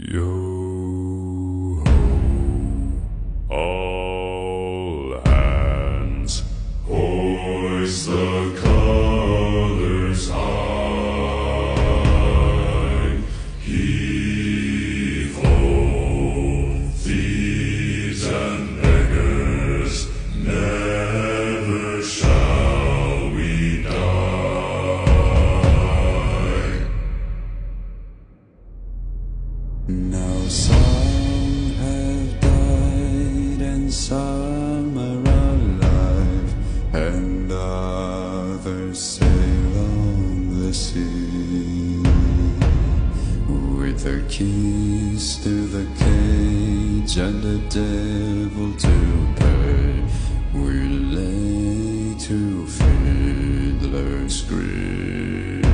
Yo ho, all hands, hoist the colors high. Heave ho, thieves and beggars, never shall we die. Now some have died and some are alive, and others sail on the sea. With the keys to the cage and the devil to pay, we lay to Fiddler's Grave.